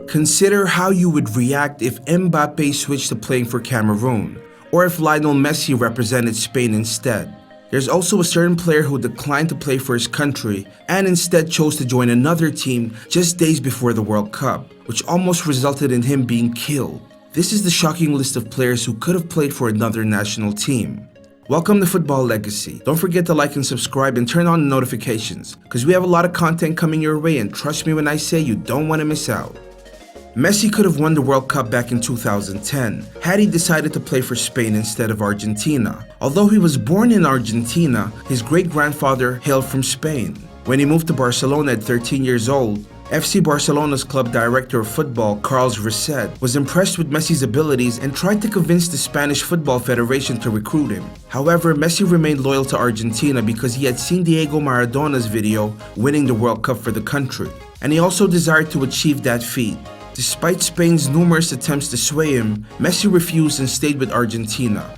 Consider how you would react if Mbappé switched to playing for Cameroon, or if Lionel Messi represented Spain instead. There's also a certain player who declined to play for his country and instead chose to join another team just days before the World Cup, which almost resulted in him being killed. This is the shocking list of players who could have played for another national team. Welcome to Football Legacy. Don't forget to like and subscribe and turn on the notifications, because we have a lot of content coming your way, and trust me when I say you don't want to miss out. Messi could have won the World Cup back in 2010 had he decided to play for Spain instead of Argentina. Although he was born in Argentina, his great-grandfather hailed from Spain. When he moved to Barcelona at 13 years old, FC Barcelona's club director of football, Carles Risset, was impressed with Messi's abilities and tried to convince the Spanish Football Federation to recruit him. However, Messi remained loyal to Argentina because he had seen Diego Maradona's video winning the World Cup for the country, and he also desired to achieve that feat. Despite Spain's numerous attempts to sway him, Messi refused and stayed with Argentina.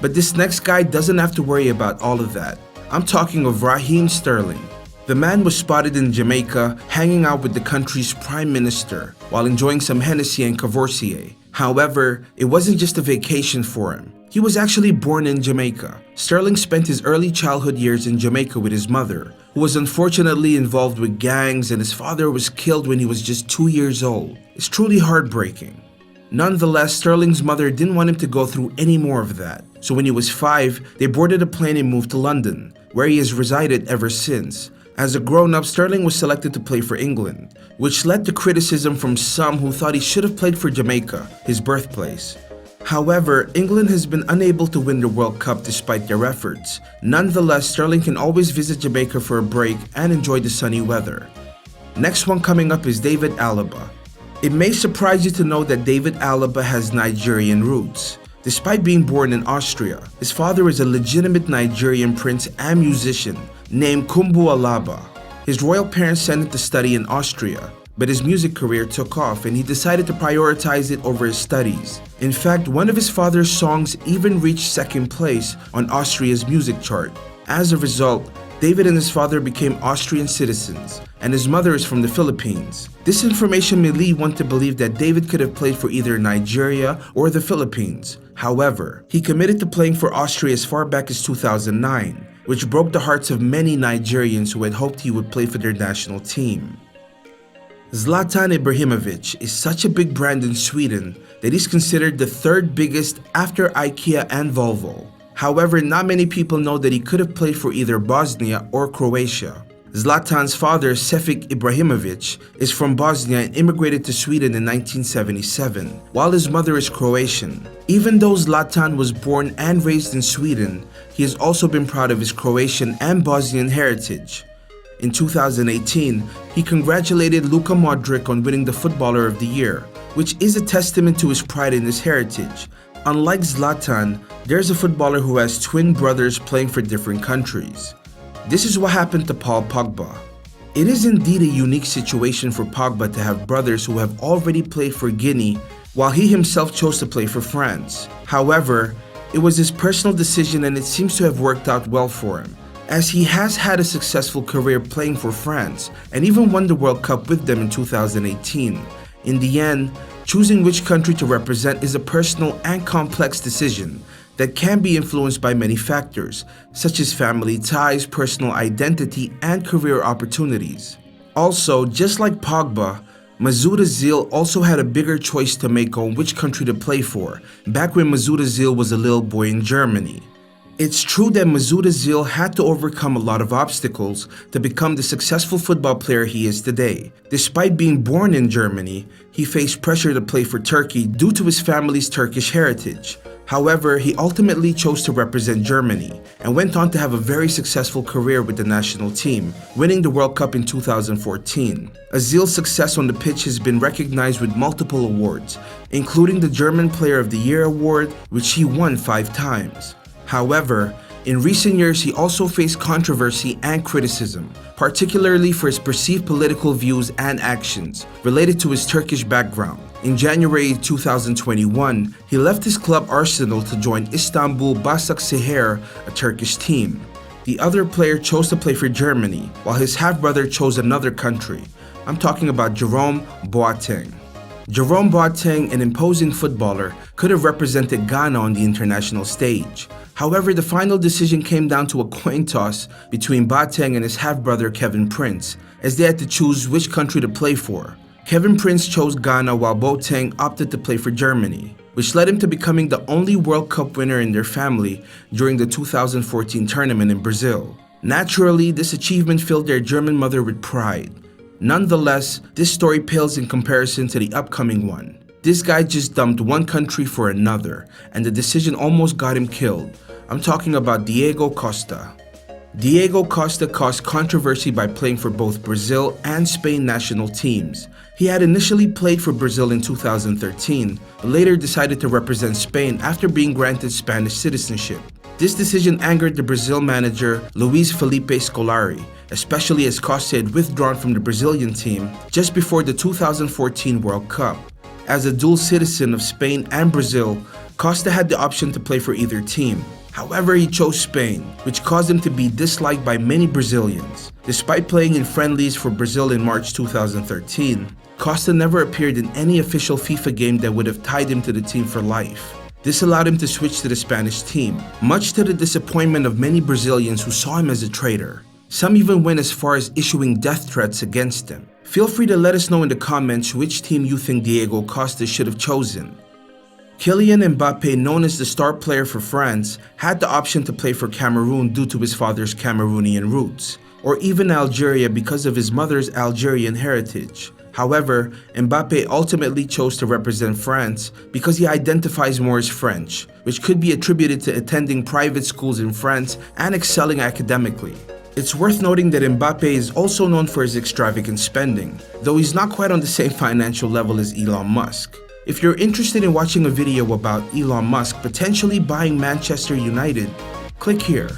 But this next guy doesn't have to worry about all of that. I'm talking of Raheem Sterling. The man was spotted in Jamaica hanging out with the country's prime minister while enjoying some Hennessy and Courvoisier. However, it wasn't just a vacation for him. He was actually born in Jamaica. Sterling spent his early childhood years in Jamaica with his mother, who was unfortunately involved with gangs, and his father was killed when he was just 2 years old. It's truly heartbreaking. Nonetheless, Sterling's mother didn't want him to go through any more of that. So when he was 5, they boarded a plane and moved to London, where he has resided ever since. As a grown-up, Sterling was selected to play for England, which led to criticism from some who thought he should have played for Jamaica, his birthplace. However, England has been unable to win the World Cup despite their efforts. Nonetheless, Sterling can always visit Jamaica for a break and enjoy the sunny weather. Next one coming up is David Alaba. It may surprise you to know that David Alaba has Nigerian roots. Despite being born in Austria, his father is a legitimate Nigerian prince and musician named Kumbu Alaba. His royal parents sent him to study in Austria, but his music career took off and he decided to prioritize it over his studies. In fact, one of his father's songs even reached second place on Austria's music chart. As a result, David and his father became Austrian citizens, and his mother is from the Philippines. This information may lead one to believe that David could have played for either Nigeria or the Philippines. However, he committed to playing for Austria as far back as 2009, which broke the hearts of many Nigerians who had hoped he would play for their national team. Zlatan Ibrahimovic is such a big brand in Sweden that he's considered the third biggest after IKEA and Volvo. However, not many people know that he could have played for either Bosnia or Croatia. Zlatan's father, Sefik Ibrahimovic, is from Bosnia and immigrated to Sweden in 1977, while his mother is Croatian. Even though Zlatan was born and raised in Sweden, he has also been proud of his Croatian and Bosnian heritage. In 2018, he congratulated Luka Modric on winning the Footballer of the Year, which is a testament to his pride in his heritage. Unlike Zlatan, there's a footballer who has twin brothers playing for different countries. This is what happened to Paul Pogba. It is indeed a unique situation for Pogba to have brothers who have already played for Guinea, while he himself chose to play for France. However, it was his personal decision and it seems to have worked out well for him, as he has had a successful career playing for France and even won the World Cup with them in 2018. In the end, choosing which country to represent is a personal and complex decision that can be influenced by many factors, such as family ties, personal identity, and career opportunities. Also, just like Pogba, Mesut Ozil also had a bigger choice to make on which country to play for, back when Mesut Ozil was a little boy in Germany. It's true that Mesut Ozil had to overcome a lot of obstacles to become the successful football player he is today. Despite being born in Germany, he faced pressure to play for Turkey due to his family's Turkish heritage. However, he ultimately chose to represent Germany and went on to have a very successful career with the national team, winning the World Cup in 2014. Ozil's success on the pitch has been recognized with multiple awards, including the German Player of the Year award, which he won 5 times. However, in recent years he also faced controversy and criticism, particularly for his perceived political views and actions related to his Turkish background. In January 2021, he left his club Arsenal to join Istanbul Başakşehir, a Turkish team. The other player chose to play for Germany, while his half-brother chose another country. I'm talking about Jerome Boateng. Jerome Boateng, an imposing footballer, could have represented Ghana on the international stage. However, the final decision came down to a coin toss between Boateng and his half-brother Kevin Prince, as they had to choose which country to play for. Kevin Prince chose Ghana while Boateng opted to play for Germany, which led him to becoming the only World Cup winner in their family during the 2014 tournament in Brazil. Naturally, this achievement filled their German mother with pride. Nonetheless, this story pales in comparison to the upcoming one. This guy just dumped one country for another, and the decision almost got him killed. I'm talking about Diego Costa. Diego Costa caused controversy by playing for both Brazil and Spain national teams. He had initially played for Brazil in 2013, but later decided to represent Spain after being granted Spanish citizenship. This decision angered the Brazil manager Luis Felipe Scolari, especially as Costa had withdrawn from the Brazilian team just before the 2014 World Cup. As a dual citizen of Spain and Brazil, Costa had the option to play for either team. However, he chose Spain, which caused him to be disliked by many Brazilians. Despite playing in friendlies for Brazil in March 2013, Costa never appeared in any official FIFA game that would have tied him to the team for life. This allowed him to switch to the Spanish team, much to the disappointment of many Brazilians who saw him as a traitor. Some even went as far as issuing death threats against him. Feel free to let us know in the comments which team you think Diego Costa should have chosen. Kylian Mbappé, known as the star player for France, had the option to play for Cameroon due to his father's Cameroonian roots, or even Algeria because of his mother's Algerian heritage. However, Mbappé ultimately chose to represent France because he identifies more as French, which could be attributed to attending private schools in France and excelling academically. It's worth noting that Mbappé is also known for his extravagant spending, though he's not quite on the same financial level as Elon Musk. If you're interested in watching a video about Elon Musk potentially buying Manchester United, click here.